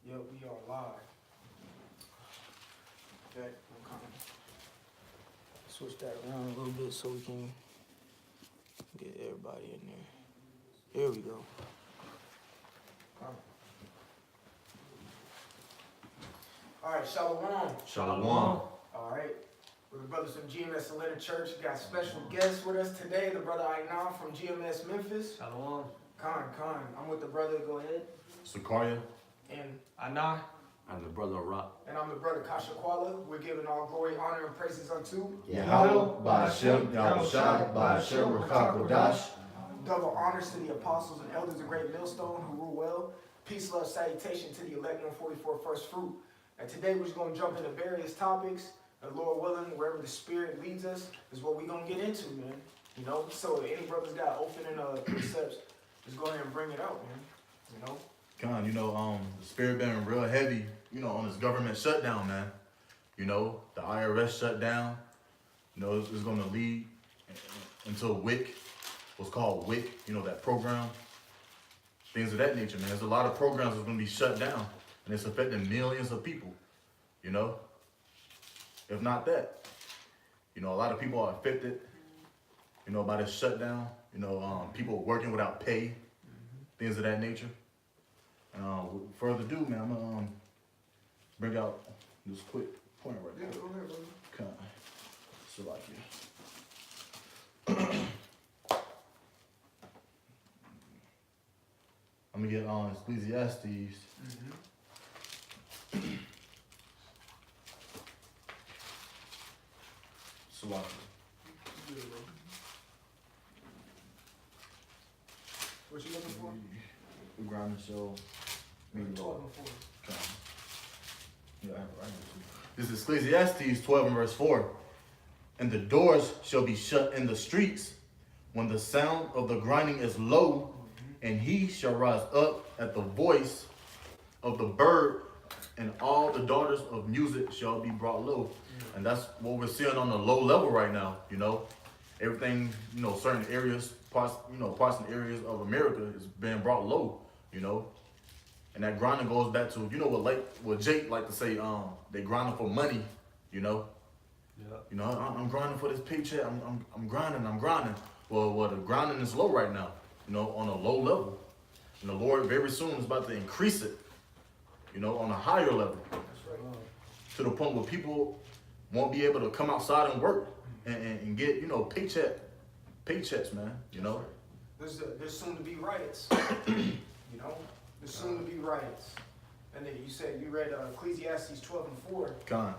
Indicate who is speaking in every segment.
Speaker 1: Yep, we are live. Okay, okay. Switch that around a little bit so we can get everybody in there. There we go. All right, Shalom.
Speaker 2: Shalom.
Speaker 1: All right. We're the brothers from GMS Atlanta Church. We got special guests with us today. The brother Ainan from GMS Memphis.
Speaker 3: Shalom.
Speaker 1: Khan. I'm with the brother, go ahead.
Speaker 2: Sakaria.
Speaker 1: And
Speaker 3: Anna.
Speaker 2: I'm the brother of Rock.
Speaker 1: And I'm the brother Kasha Kwala. We're giving all glory, honor, and praises unto
Speaker 2: Yahweh, Ba'ashem, Yahushai, Ba'ashem, Rakakodash.
Speaker 1: double honors to the apostles and elders of Great Millstone who rule well. Peace, love, salutation to the elect 144 first fruit. And today we're just going to jump into various topics. And Lord willing, wherever the Spirit leads us is what we're going to get into, man. You know, so if any brothers got opening precepts, just go ahead and bring it out, man. You know?
Speaker 2: Con, the spirit been real heavy, on this government shutdown, man. The IRS shut down. It's going to lead until WIC, what's called WIC, that program. Things of that nature, man. There's a lot of programs that's going to be shut down, and it's affecting millions of people, If not that, a lot of people are affected, by this shutdown. People working without pay, things of that nature. With further ado, man, I'm gonna bring out this quick point right there.
Speaker 1: Yeah, go ahead, brother.
Speaker 2: I'm gonna get on Ecclesiastes. Salaki.
Speaker 1: What you looking for?
Speaker 2: The grinding show.
Speaker 1: What you talking for?
Speaker 2: Yeah, I have it right here. This is Ecclesiastes 12 and verse 4. And the doors shall be shut in the streets when the sound of the grinding is low, and he shall rise up at the voice of the bird, and all the daughters of music shall be brought low. And that's what we're seeing on the low level right now, Everything, certain areas, parts and areas of America is being brought low, And that grinding goes back to, what Jake like to say, they grinding for money,
Speaker 3: Yeah.
Speaker 2: I'm grinding for this paycheck, I'm grinding. Well, the grinding is low right now, on a low level. And the Lord very soon is about to increase it, on a higher level.
Speaker 1: That's right.
Speaker 2: To the point where people won't be able to come outside and work and get, paychecks, man,
Speaker 1: There's soon to be riots. There's soon to be riots. And then you said you read Ecclesiastes 12 and 4.
Speaker 2: Con.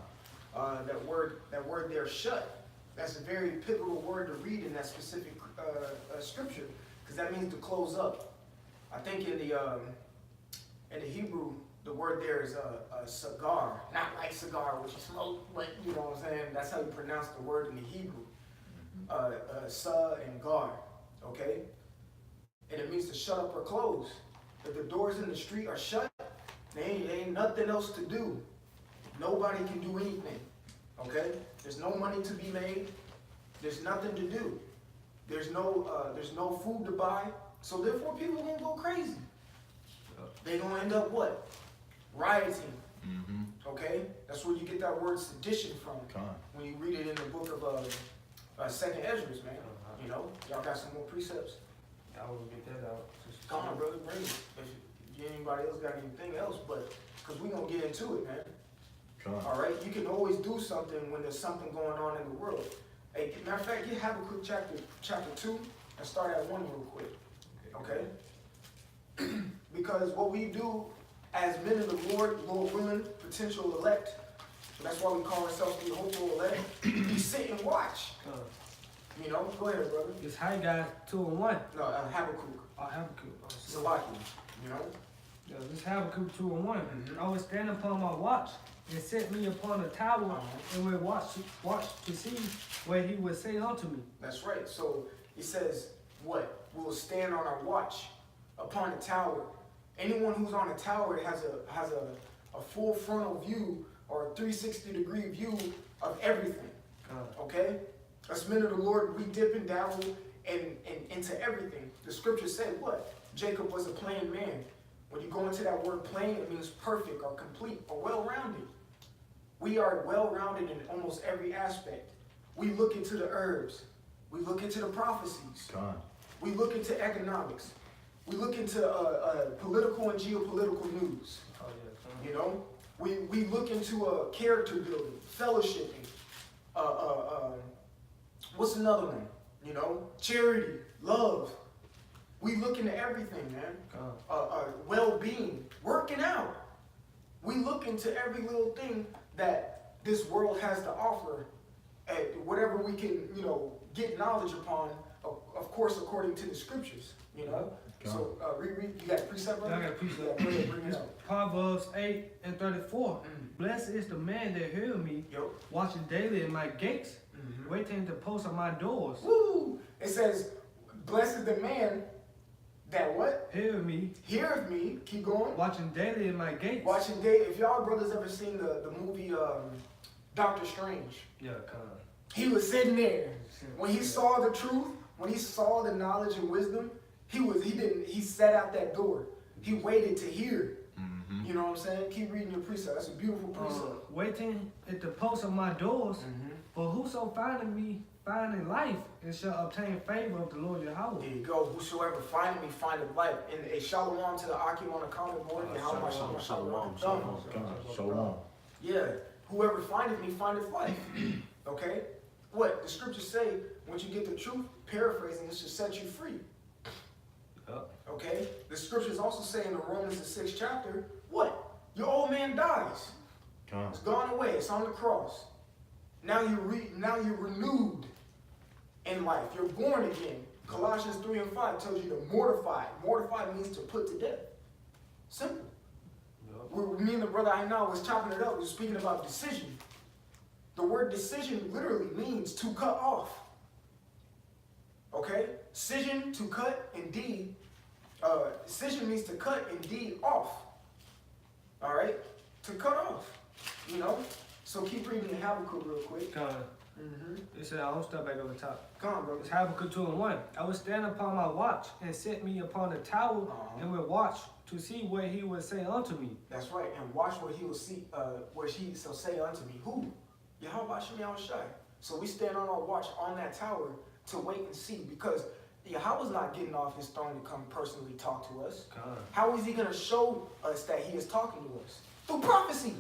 Speaker 1: That word there, shut. That's a very pivotal word to read in that specific scripture, because that means to close up. I think in the Hebrew, the word there is a cigar, not like cigar which you smoke, but you know what I'm saying. That's how you pronounce the word in the Hebrew. Sa and gar, okay, and it means to shut up or close. If the doors in the street are shut, there ain't nothing else to do. Nobody can do anything, okay? There's no money to be made. There's nothing to do. There's no food to buy. So therefore, people are gonna go crazy. They're gonna end up what? Rioting. Okay? That's where you get that word sedition from. When you read it in the book of Second Esdras, man. Y'all got some more precepts.
Speaker 3: I will get that out.
Speaker 1: Come on, brother, bring it. If anybody else got anything else, but because we're gonna get into it, man. All right, you can always do something when there's something going on in the world. Hey, matter of fact, get Habakkuk chapter 2 and start at 1 real quick. Okay? Because what we do as men of the Lord willing, potential elect, that's why we call ourselves the hopeful elect, we sit and watch. Go ahead, brother.
Speaker 3: It's Haggai 2 and 1.
Speaker 1: No, Habakkuk.
Speaker 3: Habakkuk.
Speaker 1: Salaki,
Speaker 3: Yeah, this Habakkuk 2 and 1. I was standing upon my watch and set me upon a tower and would watch to see what he would say unto me.
Speaker 1: That's right. So he says, what? We will stand on our watch upon a tower. Anyone who's on a tower has a full frontal view or a 360-degree view of everything. Okay? As men of the Lord, we dip and dabble into everything. The scripture said what? Jacob was a plain man. When you go into that word plain, it means perfect or complete or well-rounded. We are well-rounded in almost every aspect. We look into the herbs. We look into the prophecies.
Speaker 2: God.
Speaker 1: We look into economics. We look into political and geopolitical news.
Speaker 3: Oh, yeah.
Speaker 1: You know, we look into character building, fellowshipping. What's another one? You know, charity, love. We look into everything, man. Well-being, working out. We look into every little thing that this world has to offer, at whatever we can, you know, get knowledge upon. Of course, according to the scriptures. You know.
Speaker 2: God.
Speaker 1: So reread. You got a precept, brother?
Speaker 3: Yeah, I got a precept.
Speaker 1: Yeah, go ahead, bring it
Speaker 3: It's
Speaker 1: up.
Speaker 3: Proverbs 8:34. Blessed is the man that hear me,
Speaker 1: Yep.
Speaker 3: watching daily in my gates, waiting at the post of my doors.
Speaker 1: Woo! It says, blessed is the man that what?
Speaker 3: Hear me,
Speaker 1: Heareth me. Keep going.
Speaker 3: watching daily in my gates.
Speaker 1: Watching day. If y'all brothers ever seen the movie Doctor Strange,
Speaker 3: Yeah, come on.
Speaker 1: he was sitting there when he saw the truth, when he saw the knowledge and wisdom. He sat out that door. He waited to hear. You know what I'm saying? Keep reading your precept. That's a beautiful precept.
Speaker 3: Waiting at the post of my doors, for whoso findeth me, findeth life, and shall obtain favor of the Lord Yahweh.
Speaker 1: There you go. Whosoever findeth me findeth life. And a shalom to the Akim on the comment board. And how much
Speaker 2: Shalom.
Speaker 1: Yeah. Whoever findeth me findeth life. Okay? What? The scriptures say, once you get the truth, paraphrasing, it should set you free.
Speaker 3: Yep.
Speaker 1: Okay? The scriptures also say in the Romans, the 6th chapter, what? Your old man dies.
Speaker 2: God.
Speaker 1: It's gone away. It's on the cross. Now you're renewed in life. You're born again. Colossians 3:5 tells you to mortify. Mortify means to put to death. Simple.
Speaker 3: Yep.
Speaker 1: Me and the brother I know was chopping it up. We were speaking about decision. The word decision literally means to cut off. Okay? Scission, to cut, indeed. Scission means to cut, indeed, off. All right? To cut off. You know? So keep reading the Habakkuk real quick.
Speaker 3: Come on. It said, I'll step back over the top.
Speaker 1: Come on, brother.
Speaker 3: It's Habakkuk 2:1. I will stand upon my watch and set me upon the tower and will watch to see what he will say unto me.
Speaker 1: That's right. And watch what he will see, what he shall say unto me. Who? Yahweh Shem Yahushai. So we stand on our watch on that tower to wait and see, because Yahweh's not getting off his throne to come personally talk to us.
Speaker 3: God.
Speaker 1: How is he going to show us that he is talking to us? Through prophecy.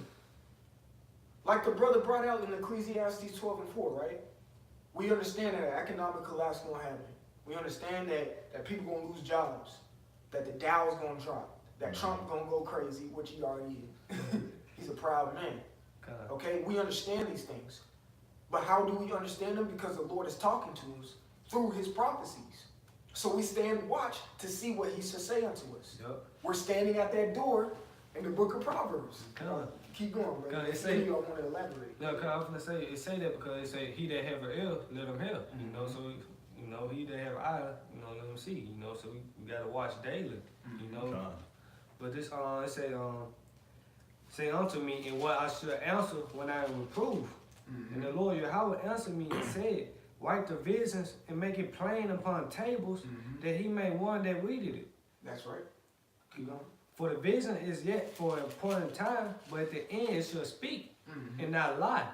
Speaker 1: Like the brother brought out in Ecclesiastes 12:4, right? We understand that an economic collapse is going to happen. We understand that people going to lose jobs, that the Dow is going to drop, that Trump going to go crazy, which he already is. He's a proud man.
Speaker 3: God.
Speaker 1: Okay? We understand these things. But how do we understand them? Because the Lord is talking to us through his prophecies. So we stand watch to see what he shall say unto us.
Speaker 3: Yep.
Speaker 1: We're standing at that door in the book of Proverbs.
Speaker 3: God.
Speaker 1: Keep going, brother.
Speaker 3: God, it
Speaker 1: Then
Speaker 3: say-
Speaker 1: you don't want to elaborate.
Speaker 3: No, cause I was gonna say it say that because it say he that have an ear, let him hear. You know, so you know he that have an eye, you know, let him see. You know, so we gotta watch daily. You know,
Speaker 2: God.
Speaker 3: but this it say unto me and what I should answer when I am reproved. And the Lord Yahweh answered me and said, write the visions and make it plain upon tables, that he may one that readeth it.
Speaker 1: That's right. Keep going.
Speaker 3: For the vision is yet for an appointed time, but at the end it shall speak and not lie.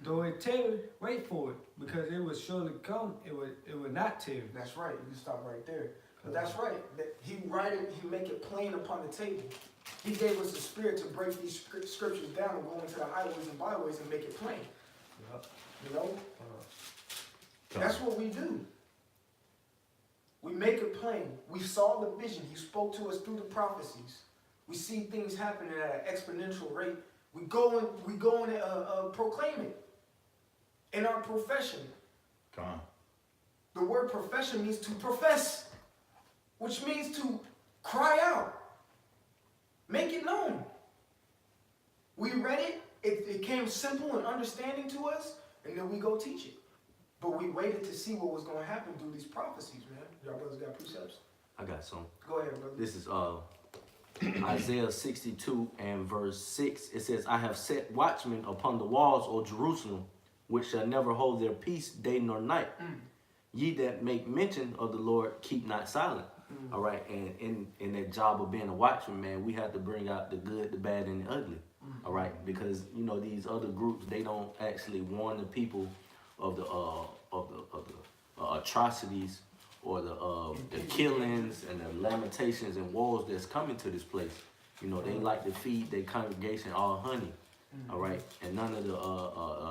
Speaker 3: Though it tarry, wait for it, because it will surely come. It will not tarry.
Speaker 1: That's right. You can stop right there. But that's right. That he write it. He make it plain upon the table. He gave us the spirit to break these scriptures down and go into the highways and byways and make it plain.
Speaker 3: Yep.
Speaker 1: You know. That's what we do. We make it plain. We saw the vision. He spoke to us through the prophecies. We see things happening at an exponential rate. We go and proclaim it in our profession.
Speaker 2: God.
Speaker 1: The word profession means to profess, which means to cry out, make it known. We read it. It came simple and understanding to us, and then we go teach it. But we waited to see what was going to happen through these prophecies, man. Y'all brothers got precepts?
Speaker 4: I got some.
Speaker 1: Go ahead, brother.
Speaker 4: This is Isaiah 62 and verse 6. It says, I have set watchmen upon the walls of Jerusalem, which shall never hold their peace day nor night. Ye that make mention of the Lord, keep not silent. All right, and in that job of being a watchman, man, we have to bring out the good, the bad, and the ugly. All right, because you know these other groups, they don't actually warn the people of the atrocities or the killings and the lamentations and wars that's coming to this place. You know, they like to feed their congregation all honey. All right, and none of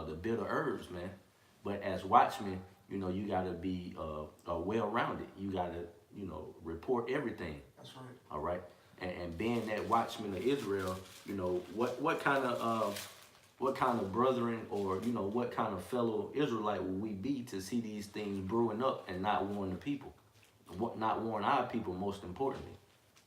Speaker 4: the bitter herbs, man. But as watchmen, you know, you gotta be well-rounded. You gotta, you know, report everything.
Speaker 1: That's right.
Speaker 4: All right, and being that watchman of Israel, you know, what kind of brethren or you know what kind of fellow Israelite will we be to see these things brewing up and not warn the people, not warn our people most importantly.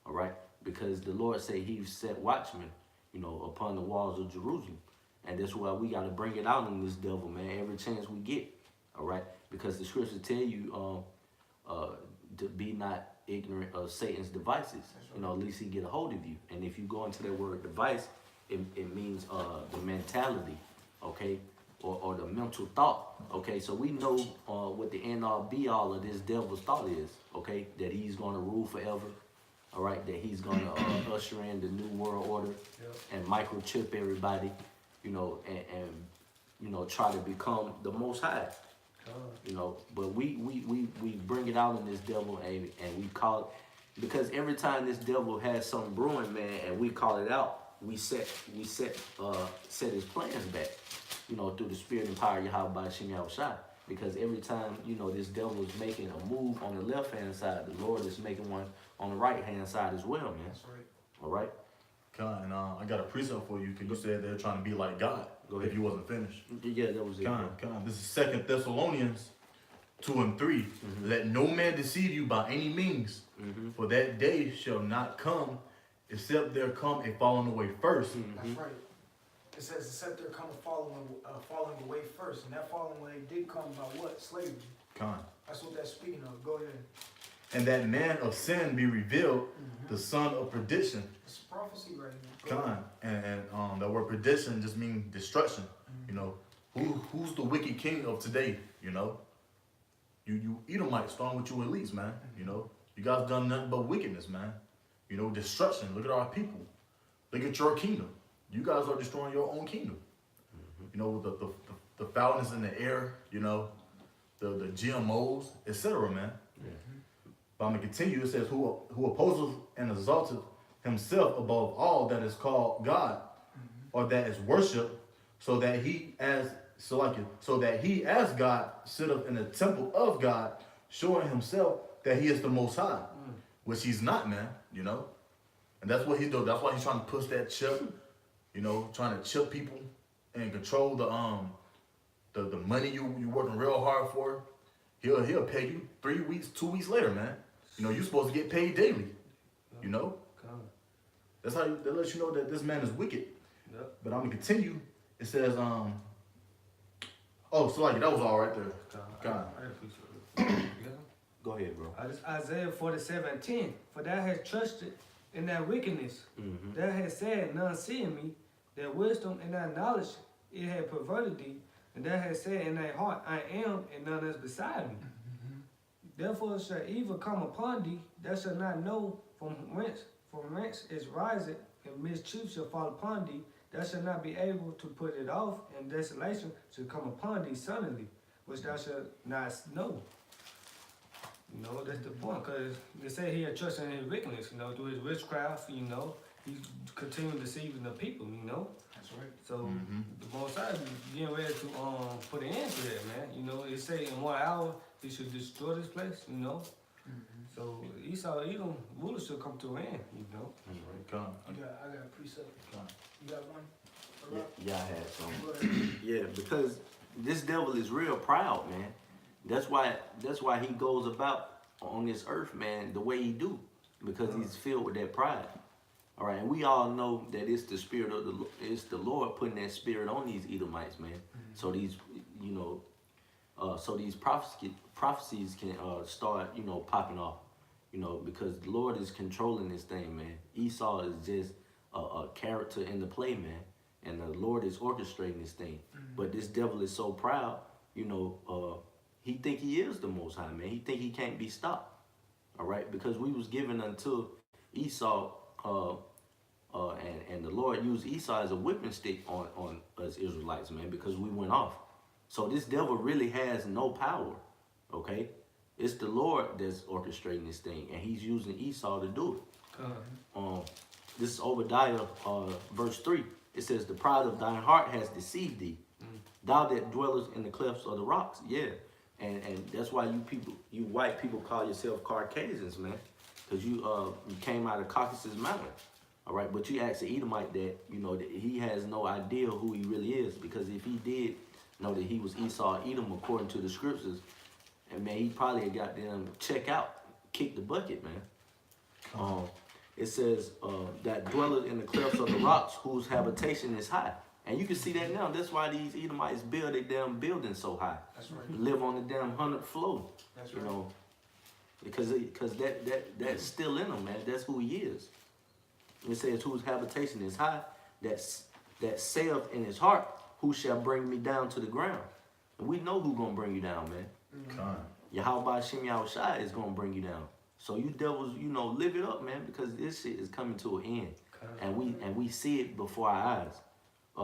Speaker 4: All right, because the Lord said He set watchmen, you know, upon the walls of Jerusalem. And that's why we got to bring it out on this devil, man, every chance we get. All right? Because the scriptures tell you to be not ignorant of Satan's devices. Right. You know, at least he get a hold of you. And if you go into that word device, it means the mentality, okay? Or the mental thought, okay? So we know what the end all be all of this devil's thought is, okay? That he's going to rule forever. All right, that he's going to usher in the new world order and microchip everybody, you know, and you know, try to become the Most High, you know. But we bring it out in this devil and we call it, because every time this devil has something brewing, man, and we call it out, we set his plans back, you know, through the spirit and power of Yahweh by Shem Yahushua. Because every time, you know, this devil is making a move on the left-hand side, the Lord is making one on the right-hand side as well, man.
Speaker 1: That's right.
Speaker 4: All right?
Speaker 2: Con, and I got a precept for you, because you said they're trying to be like God.
Speaker 4: Go ahead.
Speaker 2: If you wasn't finished.
Speaker 4: Yeah, that was it.
Speaker 2: Con. This is 2 Thessalonians 2 and 3. Mm-hmm. Let no man deceive you by any means, for that day shall not come, except there come a falling away first.
Speaker 1: That's right. It says, except there come a falling away first. And that falling away did come by what? Slavery.
Speaker 2: Con.
Speaker 1: That's what that's speaking of. Go ahead.
Speaker 2: And that man of sin be revealed, the son of perdition.
Speaker 1: It's a prophecy right here.
Speaker 2: Con. And the word perdition just means destruction. You know, who's the wicked king of today? You know, you Edomites starting with you at least, man. You know, you guys done nothing but wickedness, man. You know, destruction. Look at our people. Look at your kingdom. You guys are destroying your own kingdom. You know, the foulness in the air, you know, the GMOs, etc., man. But I'm going to continue. It says, who opposes and exalteth himself above all that is called God, or that is worship, so that he as God sitteth in the temple of God, showing himself that he is the Most High, which he's not, man, you know. And that's what he's doing. That's why he's trying to push that chip. You know, trying to chip people and control the money you working real hard for. He'll pay you 3 weeks, 2 weeks later, man. You know, you're supposed to get paid daily. You know? That's how that lets you know that this man is wicked. Yep. But I'm gonna continue. It says, that was all right there. God.
Speaker 4: Go ahead, bro.
Speaker 3: Isaiah 47:10. For thou hast trusted in thy wickedness. Thou hast said, none seeing me. Their wisdom and thy knowledge, it had perverted thee. And thou hast said in thy heart, I am, and none is beside me. Therefore shall evil come upon thee. Thou shalt not know from whence it riseth, and mischief shall fall upon thee. Thou shalt not be able to put it off, and desolation shall come upon thee suddenly, which thou shalt not know. You know, that's the point, because they say he had trust in his wickedness, you know, through his witchcraft, you know, he's continuing deceiving the people, you know.
Speaker 1: That's right.
Speaker 3: So the Most High is getting ready to put an end to that, man. You know, it say in 1 hour he should destroy this place, you know. So Edom rulers should come to an end, you know.
Speaker 2: That's right.
Speaker 1: I got a precept. You got one?
Speaker 4: Yeah, I had some. Yeah, because this devil is real proud, man. That's why he goes about on this earth, man, the way he do, because he's filled with that pride. All right, and we all know that it's the spirit of it's the Lord putting that spirit on these Edomites, man. So these, you know, so these prophecies can start, you know, popping off, you know, because the Lord is controlling this thing, man. Esau is just a character in the play, man, and the Lord is orchestrating this thing. But this devil is so proud, you know. He think he is the Most High, man. He think he can't be stopped. all right, because we was given unto Esau, and the Lord used Esau as a whipping stick on us Israelites, man, because we went off. So this devil really has no power, okay? It's the Lord that's orchestrating this thing, and he's using Esau to do it. This is Obadiah, verse 3. It says, the pride of thine heart has deceived thee, thou that dwellest in the clefts of the rocks. Yeah, and that's why you white people call yourself Caucasians, man, because you came out of Caucasus Mountain. All right, but you ask the Edomite that, you know, that he has no idea who he really is, because if he did know that he was Esau, Edom, according to the scriptures, and man, he probably got them check out, kick the bucket, man. It says that dwelleth in the clefts of the rocks, whose habitation is high. And you can see that now. That's why these Edomites build their damn buildings so high.
Speaker 1: That's right.
Speaker 4: Live on the damn 100th floor.
Speaker 1: That's
Speaker 4: you
Speaker 1: right.
Speaker 4: know, because that's still in them, man. That's who he is. It says, whose habitation is high, that saith in his heart, who shall bring me down to the ground? And we know who's gonna bring you down, man. Yahweh Shem Yahushai is gonna bring you down. So you devils, you know, live it up, man, because this shit is coming to an end, and we see it before our eyes.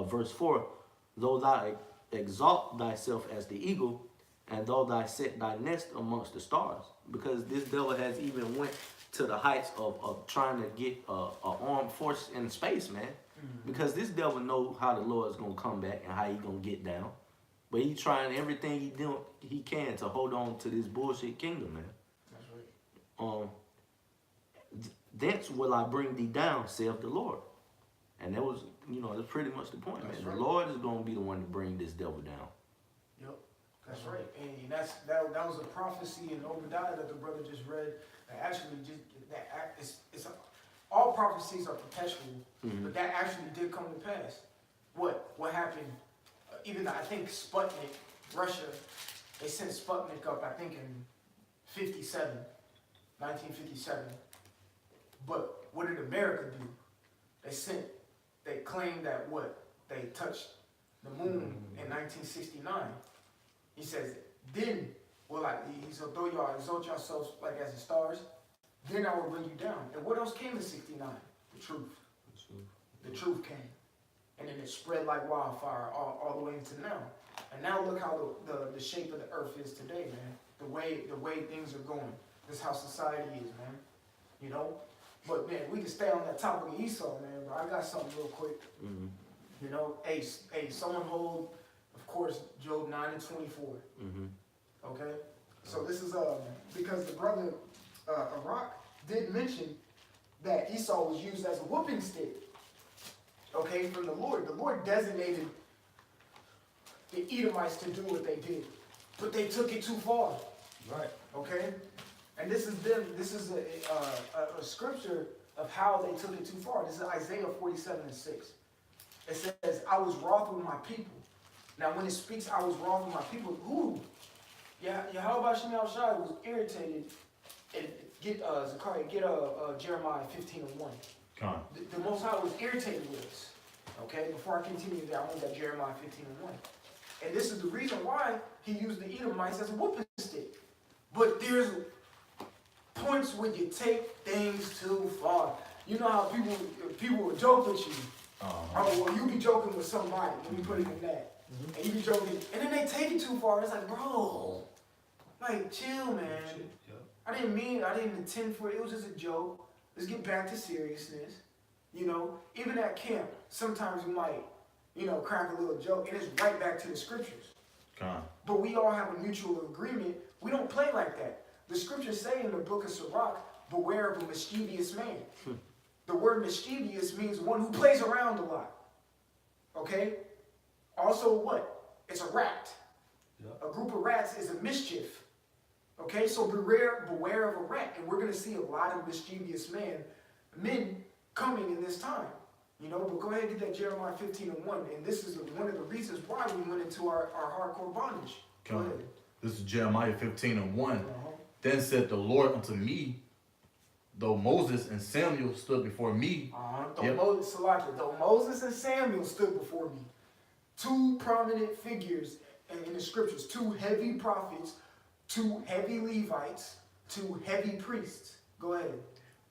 Speaker 4: Verse 4: though thou exalt thyself as the eagle, and though thou set thy nest amongst the stars, because this devil has even went to the heights of trying to get a armed force in space, man. Because this devil know how the Lord is gonna come back and how he gonna get down, but he trying everything he can to hold on to this bullshit kingdom, man. Thence will I bring thee down, saith the Lord. And that was, you know, that's pretty much the point, man. The Lord is going to be the one to bring this devil down.
Speaker 1: Yep, that's right. And that was a prophecy in Obadiah that the brother just read. That actually all prophecies are perpetual, but that actually did come to pass. What happened? Even I think Sputnik, Russia, they sent Sputnik up, I think in 1957. But what did America do? They claimed that they touched the moon in 1969. He says, then he said, though y'all exalt yourselves like as the stars, then I will bring you down. And what else came in 69? The truth. The truth came. And then it spread like wildfire all the way into now. And now look how the shape of the earth is today, man. The way things are going. This is how society is, man. You know? But man, we can stay on that topic of Esau, man. But I got something real quick. You know, hey, someone hold, of course, Job 9:24. Okay? So this is because the brother Iraq did mention that Esau was used as a whooping stick. Okay, from the Lord. The Lord designated the Edomites to do what they did. But they took it too far.
Speaker 3: Right.
Speaker 1: Okay? And this is a scripture of how they took it too far. This is Isaiah 47:6. It says, I was wroth with my people. Now when it speaks, I was wroth with my people, who? Yahweh Shem Yahushai was irritated. And get Zechariah, get Jeremiah 15:1. The Most High was irritated with us. Okay, before I continue that, I want that Jeremiah 15:1. And this is the reason why he used the Edomites as a whooping stick. But there's points when you take things too far. You know how people will joke with you. Oh, well, you be joking with somebody. Let me put it in that. And you be joking, and then they take it too far. It's like, bro, like, chill, man. I didn't intend for it. It was just a joke. Let's get back to seriousness. You know, even at camp, sometimes you might, you know, crack a little joke, and it's right back to the scriptures. But we all have a mutual agreement. We don't play like that. The scriptures say in the book of Sirach, beware of a mischievous man. The word mischievous means one who plays around a lot. Okay? Also what? It's a rat. A group of rats is a mischief. Okay? So beware of a rat. And we're going to see a lot of mischievous men coming in this time. You know, but go ahead and get that Jeremiah 15:1. And this is one of the reasons why we went into our hardcore bondage. Go ahead.
Speaker 2: This is Jeremiah 15:1. Then said the Lord unto me, though Moses and Samuel stood before me.
Speaker 1: Though Moses and Samuel stood before me. Two prominent figures in the scriptures. Two heavy prophets. Two heavy Levites. to heavy priests. Go ahead.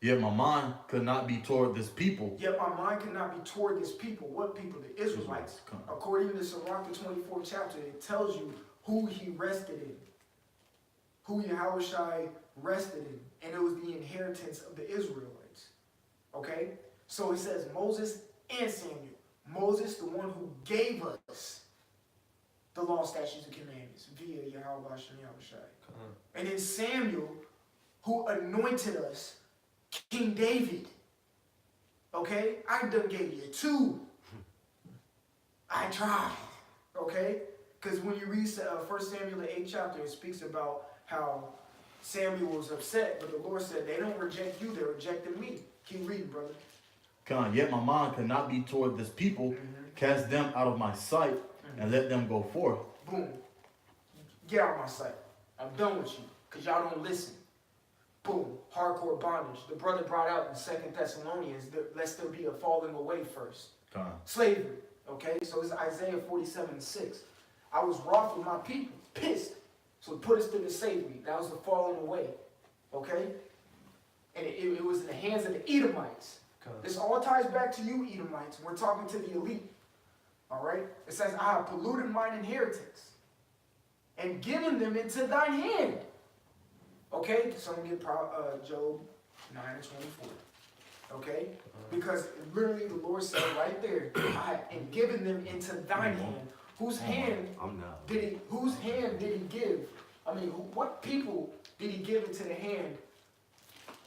Speaker 2: Yet my mind could not be toward this people.
Speaker 1: Yet my mind could not be toward this people. What people? The Israelites. According to Sirach, the 24th chapter, it tells you who he rested in. Who Yahushua rested in. And it was the inheritance of the Israelites. Okay? So it says Moses and Samuel. Moses, the one who gave us the law, statutes, and commandments via Yahweh and Yahushua. And then Samuel, who anointed us, King David. Okay? I done gave you two. I tried. Okay? Because when you read 1 Samuel, the 8th chapter, it speaks about how Samuel was upset, but the Lord said, they don't reject you, they're rejecting me. Keep reading, brother.
Speaker 2: Con, yet my mind could not be toward this people. Cast them out of my sight and let them go forth.
Speaker 1: Boom. Get out of my sight. I'm done with you because y'all don't listen. Boom. Hardcore bondage. The brother brought out in 2 Thessalonians, lest there be a falling away first.
Speaker 2: Con.
Speaker 1: Slavery. Okay? So it's Isaiah 47:6. I was wroth with my people. Pissed. So he put us to the slavery. That was the falling away. Okay? And it was in the hands of the Edomites. This all ties back to you, Edomites. We're talking to the elite. All right? It says, I have polluted mine inheritance and given them into thine hand. Okay? So I'm going to get Job 9 and 24. Okay? Because literally the Lord said right there, I have given them into thine hand. Whose hand did he give? I mean, what people did he give into the hand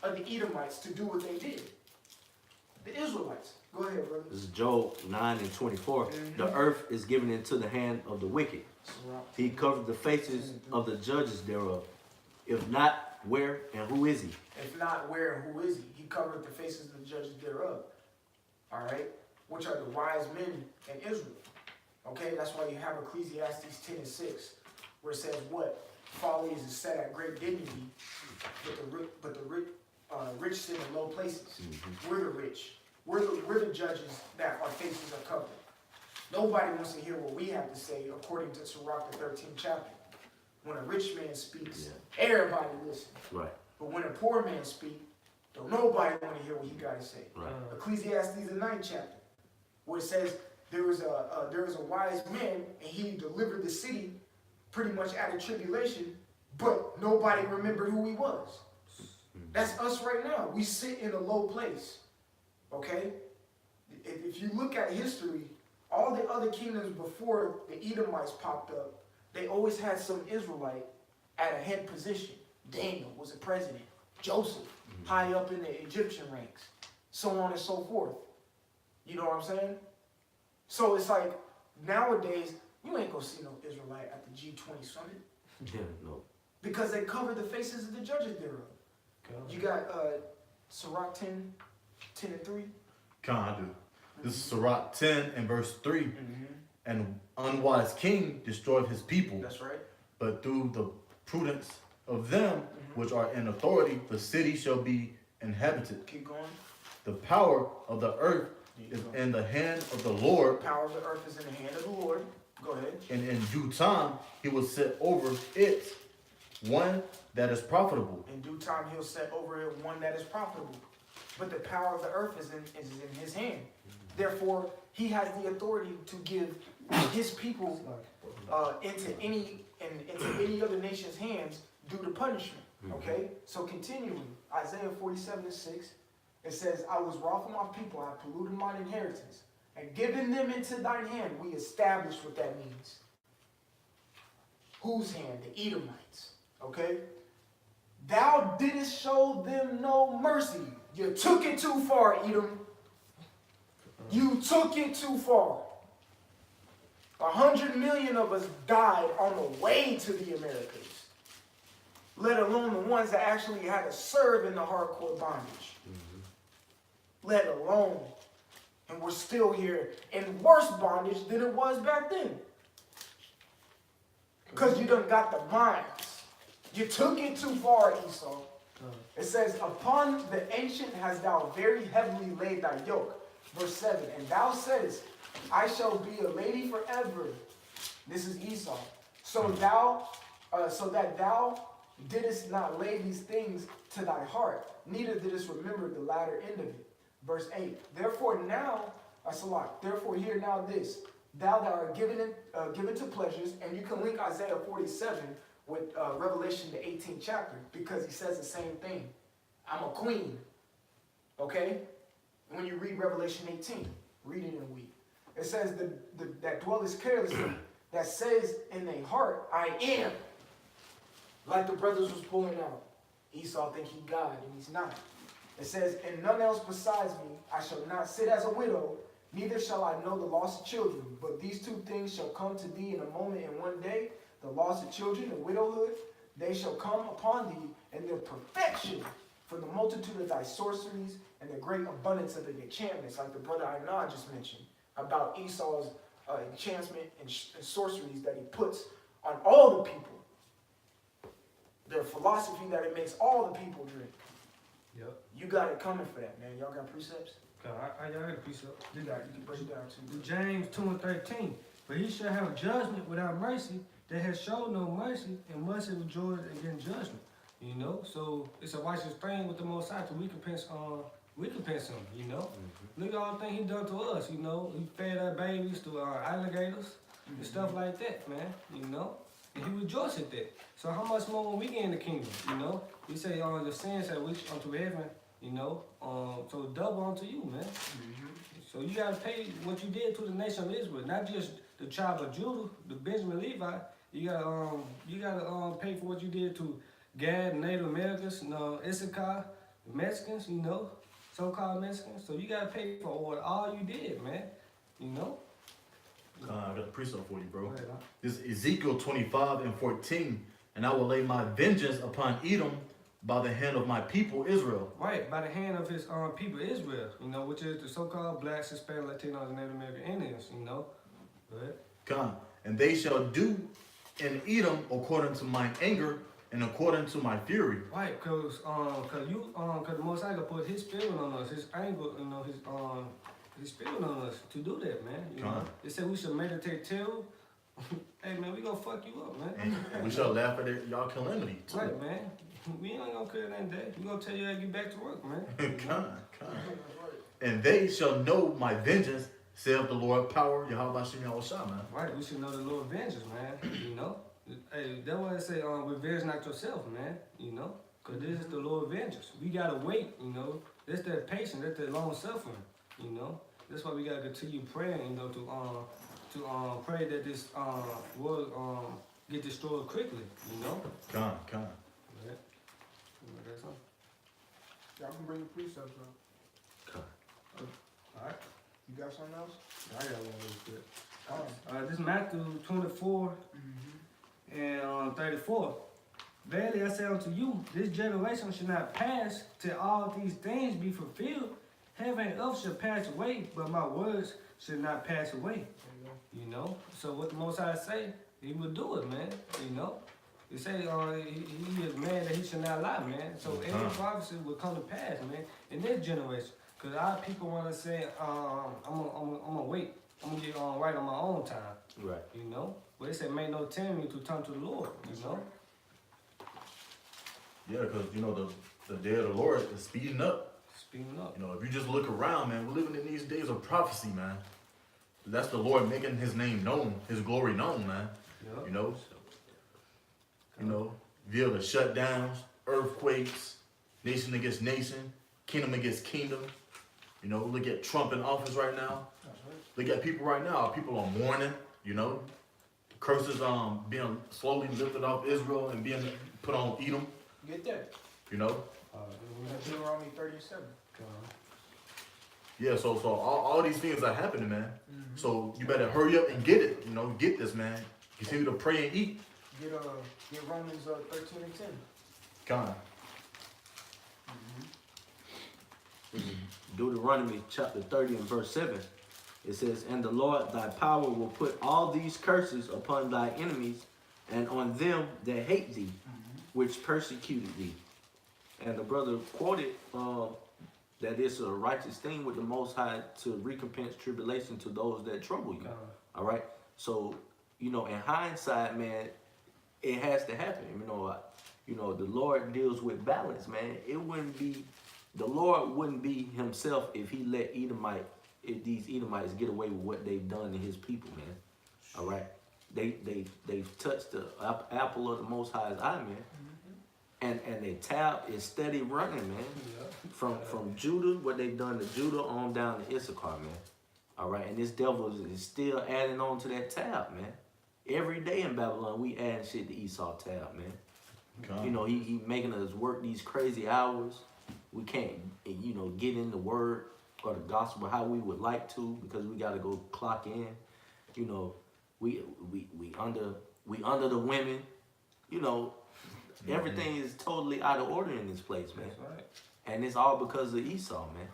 Speaker 1: of the Edomites to do what they did? The Israelites. Go ahead, brother.
Speaker 4: This is Job 9 and 24. The earth is given into the hand of the wicked. He covered the faces of the judges thereof. If not, where and who is he?
Speaker 1: If not, where and who is he? He covered the faces of the judges thereof. All right? Which are the wise men in Israel. Okay? That's why you have Ecclesiastes 10 and 6. Where it says what? Folly is set at great dignity, but the rich sit in low places. We're the rich. We're the judges that our faces are covered. Nobody wants to hear what we have to say according to Sirach, the 13th chapter. When a rich man speaks, everybody listens.
Speaker 4: Right.
Speaker 1: But when a poor man speaks, don't nobody want to hear what he got to say.
Speaker 4: Right.
Speaker 1: Ecclesiastes, the 9th chapter, where it says there was a wise man and he delivered the city pretty much out of tribulation, but nobody remembered who he was. That's us right now. We sit in a low place. Okay? If you look at history, all the other kingdoms before the Edomites popped up, they always had some Israelite at a head position. Daniel was a president. Joseph, high up in the Egyptian ranks. So on and so forth. You know what I'm saying? So it's like, nowadays, you ain't gonna see no Israelite at the G20 summit.
Speaker 4: Yeah, no.
Speaker 1: Because they cover the faces of the judges thereof. You got Sirach 10 and 3.
Speaker 2: Con, I do. This is Sirach 10 and verse 3. An unwise king destroyed his people.
Speaker 1: That's right.
Speaker 2: But through the prudence of them which are in authority, the city shall be inhabited.
Speaker 1: Keep going.
Speaker 2: The power of the earth is in the hand of the Lord.
Speaker 1: The power of the earth is in the hand of the Lord. Go ahead.
Speaker 2: And in due time, he will set over it one that is profitable.
Speaker 1: In due time, he'll set over it one that is profitable. But the power of the earth is in his hand. Therefore, he has the authority to give his people into any other nation's hands due to punishment. Okay? So continuing, Isaiah 47 and 6, it says, I was wroth with my people, I polluted mine inheritance, and given them into thine hand. We establish what that means. Whose hand? The Edomites. Okay? Thou didst show them no mercy. You took it too far, Edom. You took it too far. 100 million of us died on the way to the Americas, let alone the ones that actually had to serve in the hardcore bondage. Let alone. And we're still here in worse bondage than it was back then. Because you done got the minds. You took it too far, Esau. It says, upon the ancient hast thou very heavily laid thy yoke. Verse 7, and thou saidest, I shall be a lady forever. This is Esau. So that thou didst not lay these things to thy heart, neither didst remember the latter end of it. Verse 8. Therefore now, therefore hear now this, thou that art given to pleasures, and you can link Isaiah 47 with Revelation the 18th chapter, because he says the same thing. I'm a queen. Okay? When you read Revelation 18, read it in a week. It says that dwelleth carelessly, that says in their heart, I am. Like the brothers was pulling out. Esau think he God, and he's not. It says, and none else besides me, I shall not sit as a widow, neither shall I know the loss of children. But these two things shall come to thee in a moment and one day, the loss of children and widowhood, they shall come upon thee, and their perfection for the multitude of thy sorceries and the great abundance of the enchantments, like the brother Ainah just mentioned, about Esau's enchantment and sorceries that he puts on all the people. Their philosophy that it makes all the people drink.
Speaker 3: Yep.
Speaker 1: You got it coming for that, man. Y'all got precepts?
Speaker 3: I got a precept.
Speaker 1: You got it. You can break it down too.
Speaker 3: James 2:13. For he shall have judgment without mercy, that has showed no mercy, and mercy rejoice against judgment. You know, so it's a righteous thing with the Most High to recompense him. You know, look at all the things he done to us. You know, he fed our babies to alligators and stuff like that, man. You know, and he rejoiced at that. So how much more when we get in the kingdom? You know, he say, your sins have reached unto heaven. You know, so double unto you, man. So you gotta pay what you did to the nation of Israel, not just the tribe of Judah, the Benjamin Levi. You gotta pay for what you did to Gad, Native Americans, Issachar, the Mexicans, you know, so-called Mexicans. So you gotta pay for all you did, man. You know.
Speaker 2: I got a precept for you, bro.
Speaker 3: Go ahead, huh?
Speaker 2: This is Ezekiel 25:14. And I will lay my vengeance upon Edom by the hand of my people Israel.
Speaker 3: Right, by the hand of his people Israel, you know, which is the so-called blacks, Hispanic, Latinos, and Native American Indians, you know. Go ahead.
Speaker 2: Come, and they shall do in Edom according to mine anger and according to my fury.
Speaker 3: Right, cause the Most High put His spirit on us, His anger, you know, His spirit on us to do that, man. You know, they said we should meditate till. Hey man, we gonna fuck you up, man.
Speaker 2: And we shall laugh at y'all calamity too.
Speaker 3: Right, man. We ain't gonna kill that day. We gonna tell you how to get back to work, man.
Speaker 2: Come. And they shall know my vengeance, saith the Lord power, Yahweh Shem Yahushua, man.
Speaker 3: Right, we should know the Lord vengeance, man. You know. Hey, that's why I say, revenge not yourself, man. You know, cause this is the Lord vengeance. We gotta wait, you know. That's that patience, that's that long suffering, you know. That's why we gotta continue praying, you know, to pray that this world get destroyed quickly, you know.
Speaker 2: Come.
Speaker 3: Yeah.
Speaker 1: Y'all can bring the precepts up.
Speaker 3: Alright.
Speaker 1: You got something else?
Speaker 3: I got one real quick. This is Matthew 24 and 34. Verily I say unto you, this generation shall not pass till all these things be fulfilled. Heaven and earth shall pass away, but my words shall not pass away. You know? So what the Most High say, He will do it, man. You know? He say he is man that he should not lie, man. So any prophecy will come to pass, man, in this generation. Cause our people want to say, I'm gonna wait. I'm gonna get right on my own time.
Speaker 4: Right.
Speaker 3: You know? But they said, make no telling me to turn to the Lord. You know?
Speaker 2: Yeah, because you know the day of the Lord is speeding up.
Speaker 3: Speeding up.
Speaker 2: You know, if you just look around, man, we're living in these days of prophecy, man. That's the Lord making His name known, His glory known, man.
Speaker 3: Yep.
Speaker 2: You know, via the shutdowns, earthquakes, nation against nation, kingdom against kingdom. You know, look at Trump in office right now.
Speaker 1: That's right.
Speaker 2: Look at people right now. People are mourning. You know, curses being slowly lifted off Israel and being put on Edom.
Speaker 1: Get that.
Speaker 2: You know.
Speaker 1: Deuteronomy 37.
Speaker 2: Yeah. So all these things are happening, man. So you better hurry up and get it. You know, get this, man. Continue to pray and eat.
Speaker 1: Get Romans 13 and 10.
Speaker 2: God.
Speaker 4: Deuteronomy chapter 30 and verse 7. It says, and the Lord thy power will put all these curses upon thy enemies and on them that hate thee, which persecuted thee. And the brother quoted that it's a righteous thing with the Most High to recompense tribulation to those that trouble you. All right? So, you know, in hindsight, man, it has to happen. You know, the Lord deals with balance, man. The Lord wouldn't be himself if he let these Edomites get away with what they've done to his people, man. All right? They've touched the apple of the Most High's eye, man. And their tab is steady running, man. From Judah, what they've done to Judah on down to Issachar, man. All right, and this devil is still adding on to that tab, man. Every day in Babylon, we adding shit to Esau tab, man.
Speaker 2: God.
Speaker 4: You know, he making us work these crazy hours. We can't, you know, get in the word or the gospel how we would like to because we got to go clock in. You know, we under the women. You know, everything is totally out of order in this place, man.
Speaker 3: That's right.
Speaker 4: And it's all because of Esau, man.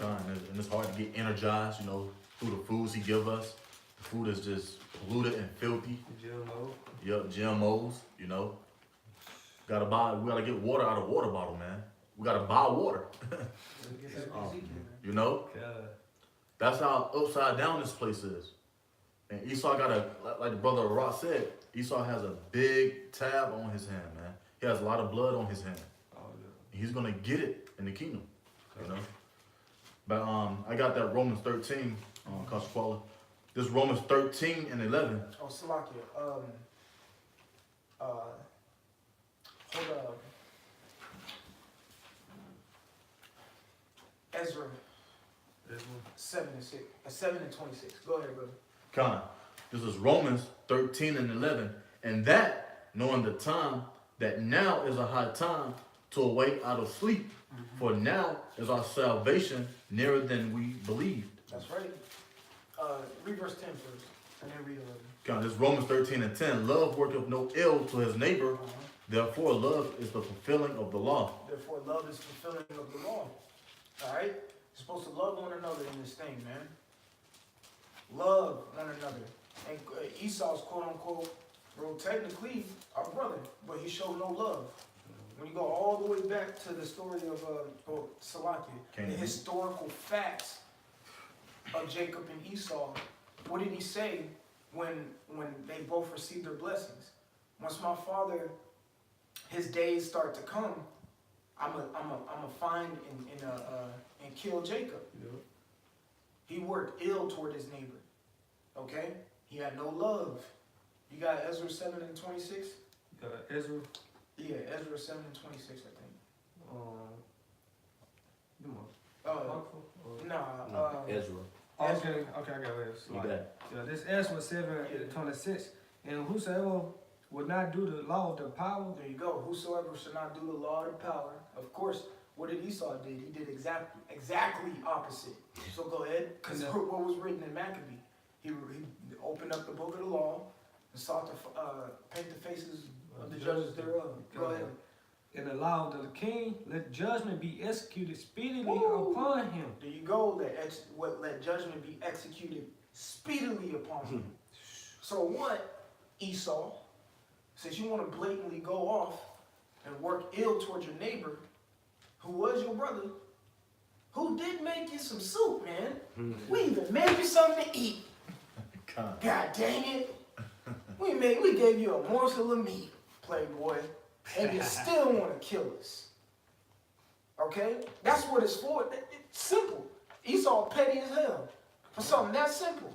Speaker 2: God, and it's hard to get energized, you know, through the foods he give us. The food is just polluted and filthy.
Speaker 3: GMO.
Speaker 2: Yup, GMOs, you know. We gotta get water out of water bottle, man. We gotta buy water. You know? That's how upside down this place is. And Esau like the brother Ross said, Esau has a big tab on his hand, man. He has a lot of blood on his hand.
Speaker 3: Oh, yeah.
Speaker 2: He's gonna get it in the kingdom, you know. But I got that Romans 13, Kasquala. This Romans 13 and 11.
Speaker 1: Oh, Salakia. Hold up. Ezra 7 and 26. Go ahead, brother.
Speaker 2: Con. This is Romans 13 and 11. And that, knowing the time, that now is a high time to awake out of sleep. For now is our salvation nearer than we believed.
Speaker 1: That's right. Read verse 10 first, and then read 11.
Speaker 2: Con. This is Romans 13 and 10. Love worketh no ill to his neighbor. Therefore, love is the fulfilling of the law.
Speaker 1: Therefore, love is fulfilling of the law. All right? You're supposed to love one another in this thing, man. Love one another. And Esau's quote-unquote, bro, technically our brother, but he showed no love. When you go all the way back to the story of Salakia, the historical facts of Jacob and Esau, what did he say when they both received their blessings? Once my father, his days start to come, I'm a find and kill Jacob.
Speaker 3: Yep.
Speaker 1: He worked ill toward his neighbor. Okay? He had no love. You got Ezra 7 and 26?
Speaker 3: Ezra.
Speaker 1: Yeah, Ezra 7 and 26, I think.
Speaker 3: Come on.
Speaker 1: Ezra.
Speaker 3: Okay, I got this.
Speaker 4: You got it.
Speaker 3: Yeah, this Ezra 7 and 26. And whosoever would not do the law of the power.
Speaker 1: There you go. Whosoever should not do the law of the power. Of course, what did Esau do? He did exactly opposite. So go ahead, because what was written in Maccabee, he opened up the book of the law and sought to paint the faces of the judges thereof. Go ahead.
Speaker 3: In the law of the king, let judgment be executed speedily upon him.
Speaker 1: There you go. Let judgment be executed speedily upon him. So what, Esau? Since you want to blatantly go off and work ill towards your neighbor, who was your brother, who did make you some soup, man. We even made you something to eat. God dang it. We gave you a morsel of meat, playboy, and you still want to kill us. Okay? That's what it's for. It's simple. Esau petty as hell. For something that simple.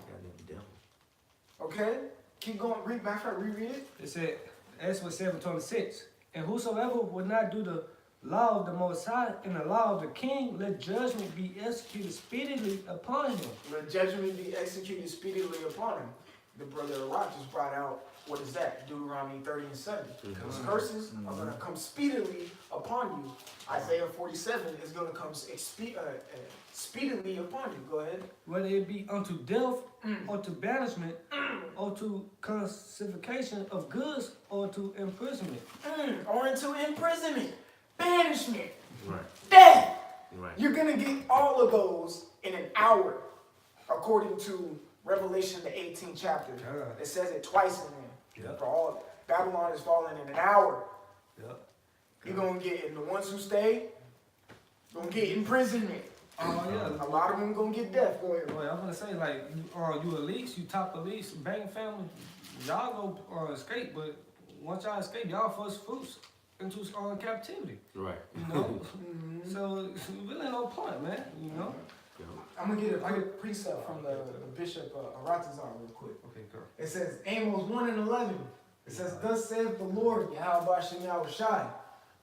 Speaker 1: Okay? Keep going. Reread it.
Speaker 3: It said, Ezra 7:26. And whosoever would not do the law of the Most High and the law of the king, let judgment be executed speedily upon him.
Speaker 1: Let judgment be executed speedily upon him. The brother Rock just brought out, what is that? Deuteronomy 30 and 7. Those curses are going to come speedily upon you. Isaiah 47 is going to come speedily upon you. Go ahead.
Speaker 3: Whether it be unto death, or to banishment, or to confiscation of goods, or to imprisonment.
Speaker 1: Or into imprisonment, banishment,
Speaker 4: Right.
Speaker 1: death.
Speaker 4: Right.
Speaker 1: You're going to get all of those in an hour, according to Revelation, the 18th chapter. It says it twice in there.
Speaker 3: Yep.
Speaker 1: For all Babylon is falling in an hour.
Speaker 3: Yep.
Speaker 1: You're going to get, and the ones who stay, going to get imprisonment.
Speaker 3: Oh, yeah.
Speaker 1: A lot of them going to get death. Go ahead.
Speaker 3: Well, I'm gonna say, like, you elites, you top elites, bank family, y'all go escape, but once y'all escape, y'all first fruits into captivity.
Speaker 4: Right.
Speaker 3: You know, so it's really no point, man. You know.
Speaker 1: I'm gonna get a quick precept from the Bishop Aratazar real quick.
Speaker 3: Okay, girl.
Speaker 1: It says Amos 1:11. It says, "Thus saith the Lord, Yahweh Shem Shai,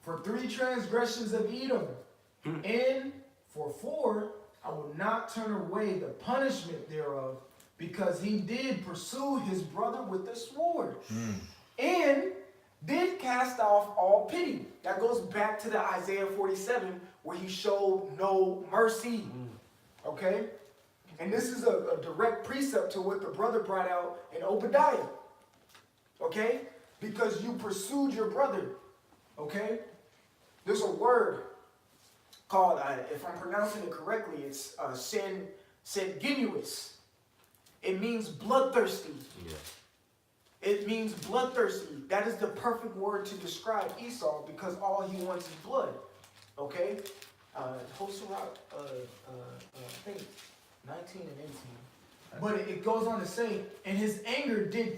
Speaker 1: for 3 transgressions of Edom, and for 4 I will not turn away the punishment thereof, because he did pursue his brother with the sword, and did cast off all pity." That goes back to the Isaiah 47, where he showed no mercy. Okay? And this is a direct precept to what the brother brought out in Obadiah. Okay? Because you pursued your brother. Okay? There's a word called, if I'm pronouncing it correctly, it's sanguineous. It means bloodthirsty.
Speaker 4: Yeah.
Speaker 1: It means bloodthirsty. That is the perfect word to describe Esau, because all he wants is blood. Okay? Hosarat, I think 19 and 18. But it goes on to say, and his anger did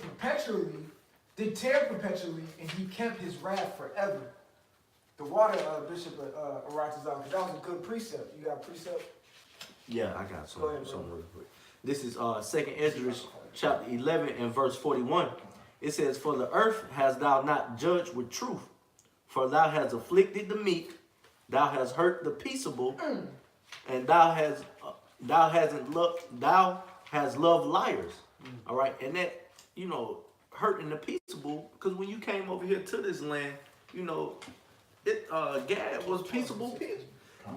Speaker 1: tear perpetually, and he kept his wrath forever. The water, Bishop Aratazar, that was a good precept. You got a precept?
Speaker 4: Yeah, I got some.
Speaker 1: Go ahead,
Speaker 4: some
Speaker 1: bro.
Speaker 4: real quick. This is 2nd Esdras chapter 11 and verse 41. It says, "For the earth hast thou not judged with truth, for thou hast afflicted the meek, thou hast hurt the peaceable, and thou hast loved liars." All right, and that, you know, hurting the peaceable, because when you came over here to this land, you know, Gad was peaceable people.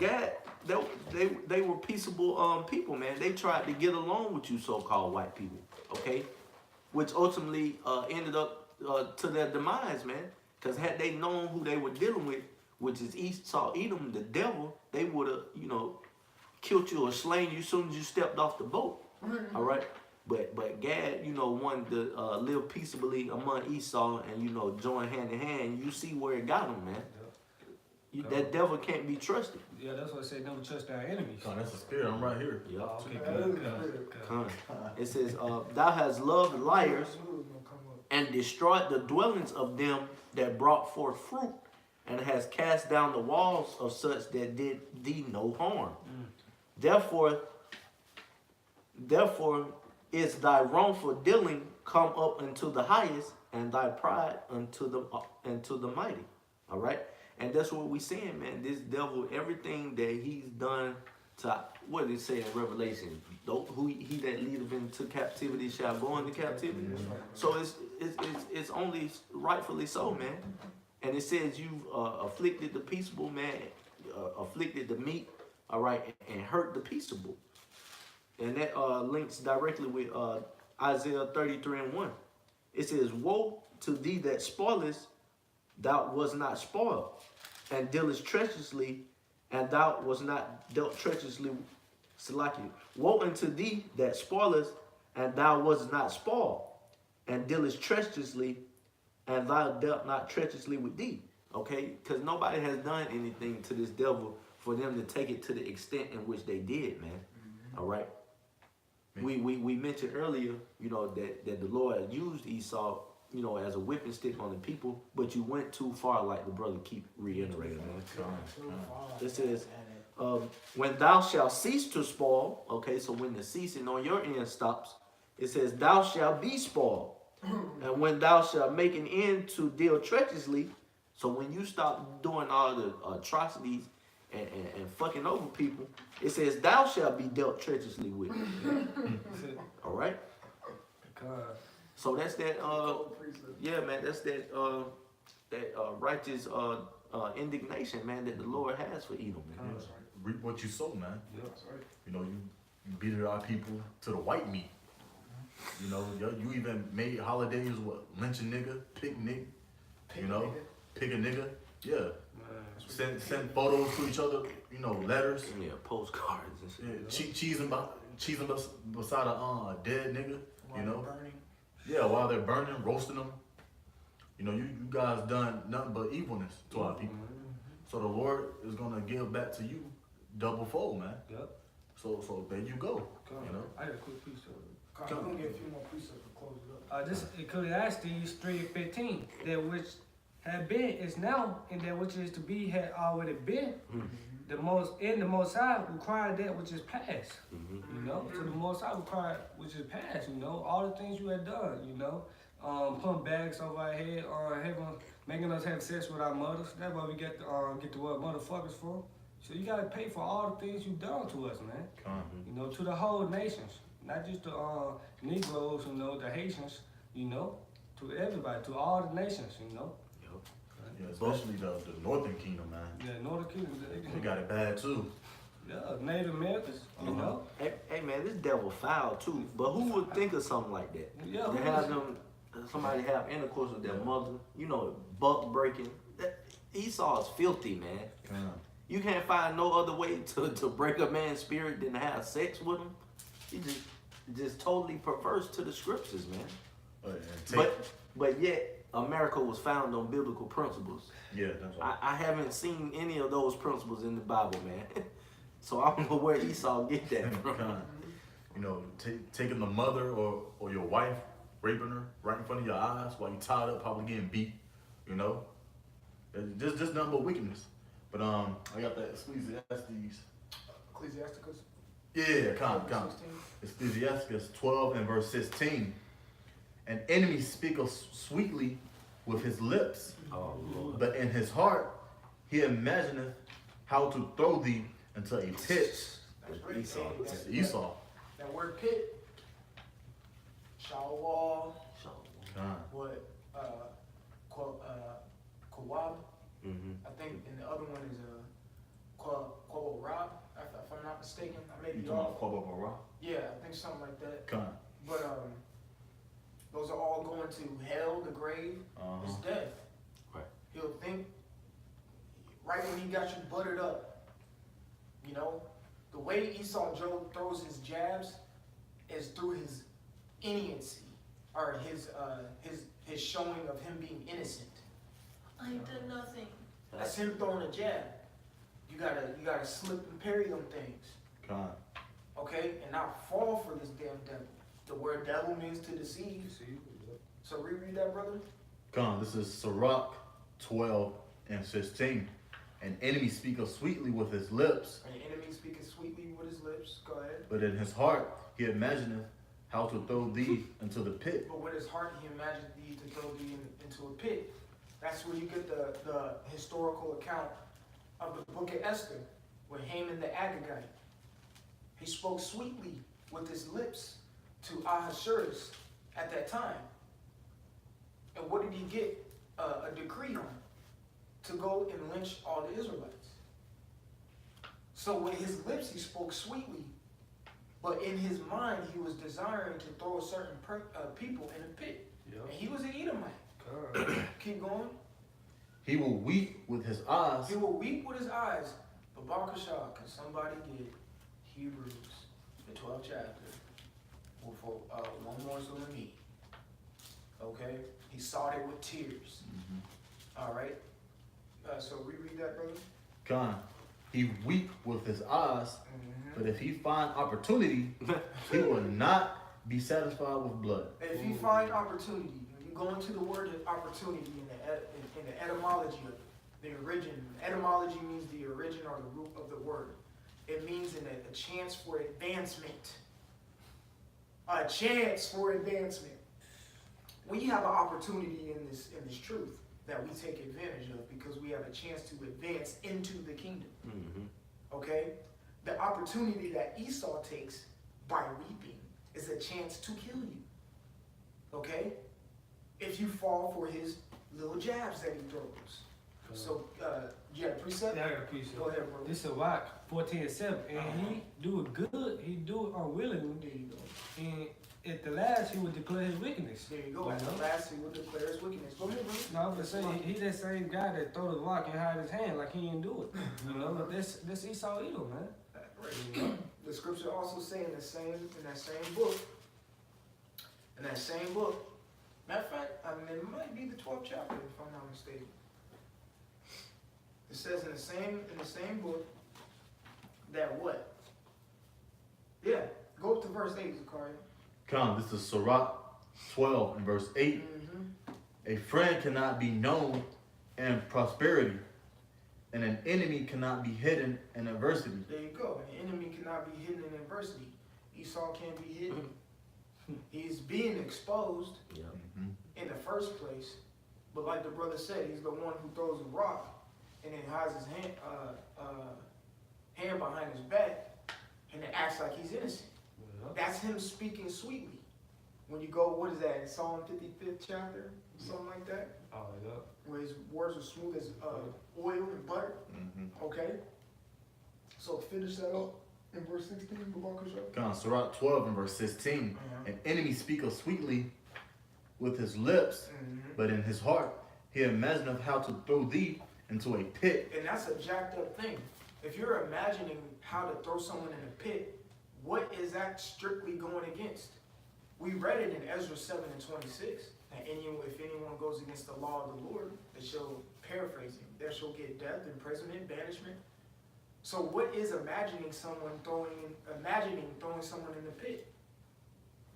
Speaker 4: Gad, they were peaceable people, man. They tried to get along with you so-called white people, okay, which ultimately ended up to their demise, man. Because had they known who they were dealing with, which is Esau, Edom, the devil, they would have, you know, killed you or slain you as soon as you stepped off the boat. All right. But Gad, you know, wanted to live peaceably among Esau and, you know, join hand in hand. You see where it got him, man. That devil can't be trusted.
Speaker 3: Yeah, that's what I say. Never trust our enemies.
Speaker 2: God, that's the spirit. I'm right here.
Speaker 4: Yep.
Speaker 3: Okay, good.
Speaker 4: It says, "Thou hast loved liars and destroyed the dwellings of them that brought forth fruit, and has cast down the walls of such that did thee no harm. Therefore is thy wrongful dealing come up unto the highest, and thy pride unto the mighty." All right, and that's what we saying, man. This devil, everything that he's done to, what did it say in Revelation? Who he that leadeth into captivity shall go into captivity. So it's only rightfully so, man. And it says you've afflicted the peaceable, man, afflicted the meek, all right, and hurt the peaceable. And that links directly with Isaiah 33:1. It says, "Woe to thee that spoilest, thou was not spoiled, and dealest treacherously, and thou was not dealt treacherously." Salaki. "Woe unto thee that spoilest, and thou was not spoiled, and dealest treacherously, and thou dealt not treacherously with thee." Okay? Because nobody has done anything to this devil for them to take it to the extent in which they did, man. All right? We mentioned earlier, you know, that the Lord used Esau, you know, as a whipping stick on the people, but you went too far, like the brother keep reiterating, man. It says, "When thou shalt cease to spoil," okay, so when the ceasing on your end stops, it says, "Thou shalt be spoiled. And when thou shalt make an end to deal treacherously," so when you stop doing all the atrocities and fucking over people, it says, "Thou shalt be dealt treacherously with." All right. So that's that. Yeah, man. That's that. Righteous indignation, man, that the Lord has for Edom, man.
Speaker 2: Reap what you sow, man.
Speaker 3: That's right.
Speaker 2: You know, you beat our people to the white meat. You know, you even made holidays, what, lynch a nigga, pick nigga, you know, pick a nigga, yeah. Send photos to each other, you know, letters.
Speaker 4: Yeah, postcards and shit.
Speaker 2: Yeah, cheesing beside a dead nigga, you know. Yeah, while they're burning, roasting them. You know, you guys done nothing but evilness to our people. So the Lord is gonna give back to you double fold, man.
Speaker 3: Yep.
Speaker 2: So there you go. You know.
Speaker 3: I got a quick piece of it.
Speaker 1: I'm gonna get a few more precepts to close it up.
Speaker 3: This Ecclesiastes 3:15, that which had been is now, and that which is to be had already been.
Speaker 4: Mhm.
Speaker 3: The Most High required that which is past.
Speaker 4: Mhm.
Speaker 3: You know, so the Most High required which is past. You know, all the things you had done. You know, putting bags over our head, making us have sex with our mothers. That's why we get the word motherfuckers from. So you gotta pay for all the things you done to us, man. You know, to the whole nations, not just the Negroes. You know, the Haitians. You know, to everybody, to all the nations. You know.
Speaker 2: Yeah, especially the Northern Kingdom, man.
Speaker 3: Yeah, Northern Kingdom.
Speaker 2: They got it bad too.
Speaker 3: Yeah, Native Americans. You know.
Speaker 4: Hey man, this devil foul too. But who would think of something like that?
Speaker 3: Yeah,
Speaker 4: To
Speaker 3: who
Speaker 4: have
Speaker 3: would-
Speaker 4: somebody have intercourse with their mother, you know, buck breaking. Esau is filthy, man.
Speaker 2: Con.
Speaker 4: You can't find no other way to break a man's spirit than to have sex with him. He just totally perverse to the scriptures, man. But yet America was founded on biblical principles.
Speaker 2: Yeah, that's right.
Speaker 4: I haven't seen any of those principles in the Bible, man. So I don't know where Esau get that from.
Speaker 2: Con. You know, taking the mother or your wife, raping her right in front of your eyes while you tied up, probably getting beat. You know, it's just nothing but wickedness. But I got that Ecclesiastes.
Speaker 1: Ecclesiasticus.
Speaker 2: Yeah, come.
Speaker 1: 16.
Speaker 2: Ecclesiastes 12 and verse 16. An enemy speaketh sweetly with his lips,
Speaker 4: Oh Lord.
Speaker 2: but in his heart he imagineth how to throw thee into a pit.
Speaker 1: That's right.
Speaker 4: Esau.
Speaker 2: It's Esau.
Speaker 1: That word pit. Shawwal.
Speaker 2: Con.
Speaker 1: What? Kawab.
Speaker 4: Mm-hmm.
Speaker 1: I think, and the other one is Rob. If I'm not mistaken, I may
Speaker 2: You
Speaker 1: be
Speaker 2: talking
Speaker 1: off.
Speaker 2: about Quabba Bara?
Speaker 1: Yeah, I think something like that.
Speaker 2: Con.
Speaker 1: But those are all going to hell, the grave, is death.
Speaker 4: Right.
Speaker 1: He'll think right when he got you buttered up. You know, the way Esau Job throws his jabs is through his innocence, or his showing of him being innocent.
Speaker 5: I ain't done nothing.
Speaker 1: That's him throwing a jab. You gotta slip and parry them things.
Speaker 2: Con.
Speaker 1: Okay? And not fall for this damn devil. The word devil means to deceive. So reread that, brother.
Speaker 2: Con. This is Sirach 12 and 16. An enemy speaketh sweetly with his lips,
Speaker 1: And the enemy speaking sweetly with his lips. Go ahead.
Speaker 2: but in his heart he imagineth how to throw thee into the pit.
Speaker 1: But with his heart he imagined thee to throw thee into a pit. That's where you get the historical account of the book of Esther, with Haman the Agagite. He spoke sweetly with his lips to Ahasuerus at that time. And what did he get a decree on? To go and lynch all the Israelites. So with his lips he spoke sweetly, but in his mind he was desiring to throw a certain people in a pit. And he was an Edomite. Keep going.
Speaker 2: He will weep with his eyes.
Speaker 1: He will weep with his eyes. But Baruch, can somebody get Hebrews, the 12th chapter, for one more so me? Okay? He sought it with tears. All right? So reread that, brother.
Speaker 2: Con. He weep with his eyes, but if he find opportunity, he will not be satisfied with blood.
Speaker 1: If you find opportunity, when you go into the word of opportunity in the etymology of it, the origin. Etymology means the origin or the root of the word. It means a chance for advancement. A chance for advancement. We have an opportunity in this truth that we take advantage of because we have a chance to advance into the kingdom.
Speaker 4: Mm-hmm.
Speaker 1: Okay? The opportunity that Esau takes by weeping is a chance to kill you. Okay? If you fall for his little jabs that he throws. So, you got a precept?
Speaker 3: Yeah, I got a precept.
Speaker 1: Go ahead, bro.
Speaker 3: This is Rock 14:7, and he do it good. He do it unwillingly.
Speaker 1: There you go.
Speaker 3: And at the last, he would declare his wickedness.
Speaker 1: There you go. At the last, he will declare his wickedness. Go ahead, bro.
Speaker 3: No, I was gonna say he that same guy that throw the rock and hide his hand like he didn't do it. You know, but this Esau Edom, man.
Speaker 1: Right. You know? The scripture also say in that same book, matter of fact, I mean, it might be the 12th chapter if I'm not mistaken. It says in the same book that what? Yeah, go up to verse 8, Zachariah.
Speaker 2: Con. This is Sirach 12 and verse 8.
Speaker 1: Mm-hmm.
Speaker 2: A friend cannot be known and prosperity, and an enemy cannot be hidden in adversity.
Speaker 1: There you go. An enemy cannot be hidden in adversity. Esau can't be hidden. He's being exposed
Speaker 4: Yeah.
Speaker 1: in the first place. But like the brother said, he's the one who throws a rock and then hides his hand behind his back and then acts like he's innocent. That's him speaking sweetly. When you go, what is that, in Psalm 55th chapter? Something like that?
Speaker 3: Oh, yeah.
Speaker 1: Where his words are smooth as oil and butter. Okay? So finish that up in verse 16, Babakasha.
Speaker 2: God, Sirach 12 and verse 16. An enemy speaketh sweetly with his lips, but in his heart he imagineth how to throw thee into a pit.
Speaker 1: And that's a jacked up thing. If you're imagining how to throw someone in a pit, what is that strictly going against? We read it in Ezra 7 and 26. And if anyone goes against the law of the Lord, they shall, paraphrasing, they shall get death, imprisonment, banishment. So what is imagining throwing someone in the pit?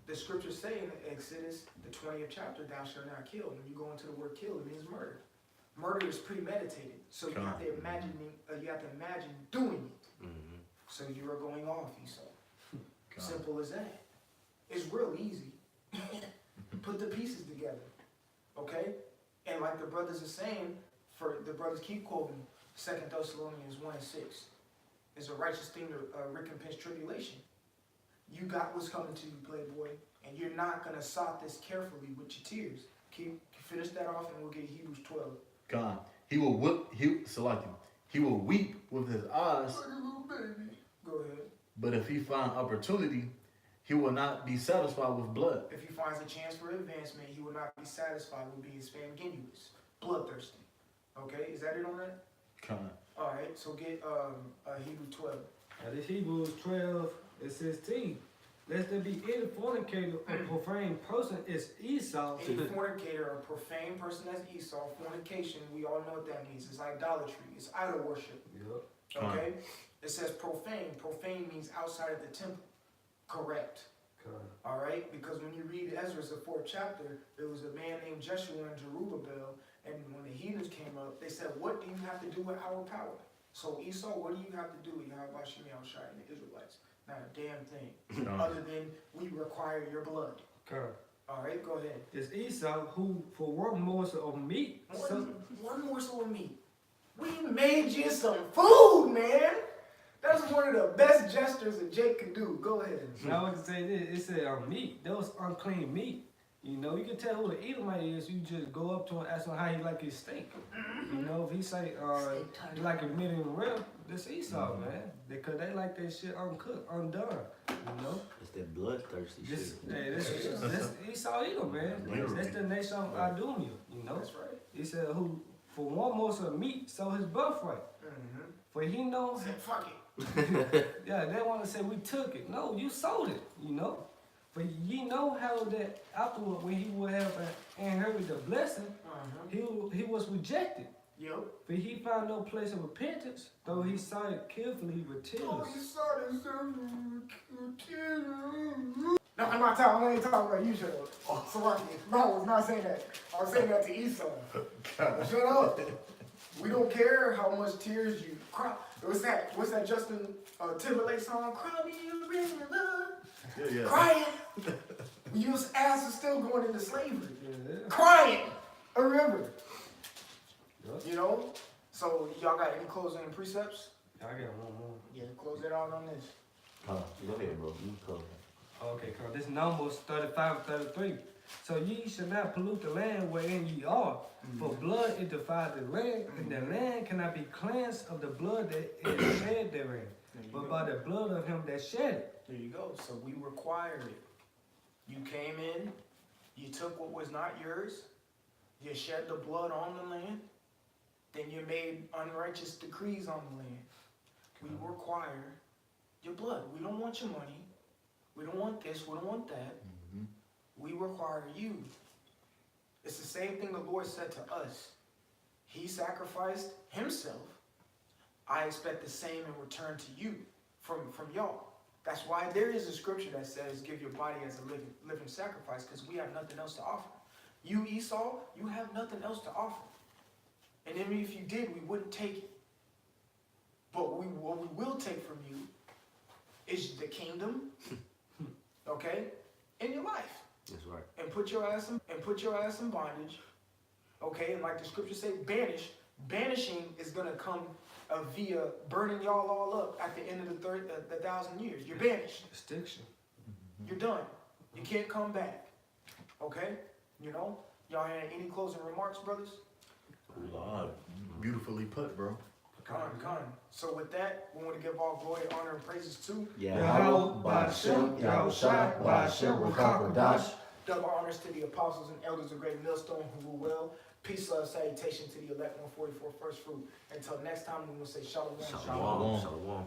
Speaker 1: The scriptures say in Exodus, the 20th chapter, thou shalt not kill. When you go into the word kill, it means murder. Murder is premeditated. So you have to imagine doing it. So you are going off, Esau. Simple as that. It's real easy. Put the pieces together. Okay? And like the brothers are saying, for the brothers keep quoting 2 Thessalonians 1 and 6. It's a righteous thing to recompense tribulation. You got what's coming to you, playboy, and you're not going to sort this carefully with your tears. Finish that off and we'll get Hebrews 12.
Speaker 2: God, he will weep with his eyes.
Speaker 1: Go ahead.
Speaker 2: But if he find opportunity, he will not be satisfied with blood.
Speaker 1: If he finds a chance for advancement, he will not be satisfied with being spanguinous, bloodthirsty. Okay, is that it on that? All right, so get Hebrews 12.
Speaker 3: Now this Hebrews 12 and 16. Lest there be any fornicator or profane person is Esau.
Speaker 1: Any fornicator or profane person as Esau, fornication, we all know what that means. It's idolatry. It's idol worship.
Speaker 3: Yep.
Speaker 1: Okay? It says profane. Profane means outside of the temple. Correct. All right? Because when you read Ezra, the 4th chapter, there was a man named Jeshua and Jerubbaal, and when the heathens came up, they said, what do you have to do with our power? So Esau, what do you have to do with Yahweh Shemi Shai and the Israelites? Not a damn thing. Other than we require your blood. All right, go ahead.
Speaker 3: It's Esau who, for one morsel of meat,
Speaker 1: one morsel of meat. We made you some food, man. That's one of the best gestures that Jake could do. Go ahead.
Speaker 3: Now I can say this. It said meat. That was unclean meat. You know, you can tell who the Edomite is. You just go up to him and ask him how he like his steak. You know, if he say he like a medium rare, that's Esau, man. Because they like that shit uncooked, undone. You know?
Speaker 4: It's that bloodthirsty shit.
Speaker 3: Hey, this Esau Edom, man. That's the nation of Idumea, you know?
Speaker 1: That's right.
Speaker 3: He said who for one morsel of meat sold his birthright. For he knows
Speaker 1: Said, fuck it.
Speaker 3: yeah, they want to say we took it. No, you sold it, you know. But ye know how that afterward, when he would have inherited the blessing, he was rejected.
Speaker 1: Yep.
Speaker 3: But he found no place of repentance, though he sought it carefully with tears.
Speaker 1: No, I'm not talking. I ain't talking about you, shut up. Salaki. No, I was not saying that. I was saying that to Esau. Shut up. We don't care how much tears you cry. What's that Justin Timberlake song? Cry me a river, love.
Speaker 2: Yeah.
Speaker 1: Crying. Your ass is still going into slavery.
Speaker 3: Yeah.
Speaker 1: Crying a river.
Speaker 3: Yep.
Speaker 1: You know? So y'all got any closing precepts?
Speaker 3: I got one more.
Speaker 1: Yeah, close it out on this.
Speaker 4: Go ahead, bro. You cover.
Speaker 3: Okay, come. This Numbers 35 and 33. So ye shall not pollute the land wherein ye are, for blood it defied the land, and the land cannot be cleansed of the blood that is shed therein, but by the blood of him that shed it.
Speaker 1: There you go. So we require it. You came in, you took what was not yours, you shed the blood on the land, then you made unrighteous decrees on the land. We require your blood. We don't want your money. We don't want this. We don't want that. We require you. It's the same thing the Lord said to us. He sacrificed himself. I expect the same in return to you from y'all. That's why there is a scripture that says, give your body as a living sacrifice, because we have nothing else to offer. You, Esau, you have nothing else to offer. And even if you did, we wouldn't take it. But what we will take from you is the kingdom, okay, in your life.
Speaker 4: That's right.
Speaker 1: And put your ass in bondage, okay? And like the scriptures say, banishing is gonna come via burning y'all all up at the end of the 1,000 years. You're banished.
Speaker 3: Distinction.
Speaker 1: You're done. You can't come back. Okay? You know? Y'all have any closing remarks, brothers?
Speaker 2: Beautifully put, bro.
Speaker 1: Come. So with that, we want to give all glory, honor, and praises to
Speaker 3: Yahweh, Ba'ashem, Yahushua, Ba'ashem, Ruach
Speaker 1: double honors to the apostles and elders of Great Millstone who rule well. Peace, love, salutation to the elect 144 first fruit. Until next time, we will say shalom.
Speaker 4: Shalom. Shalom.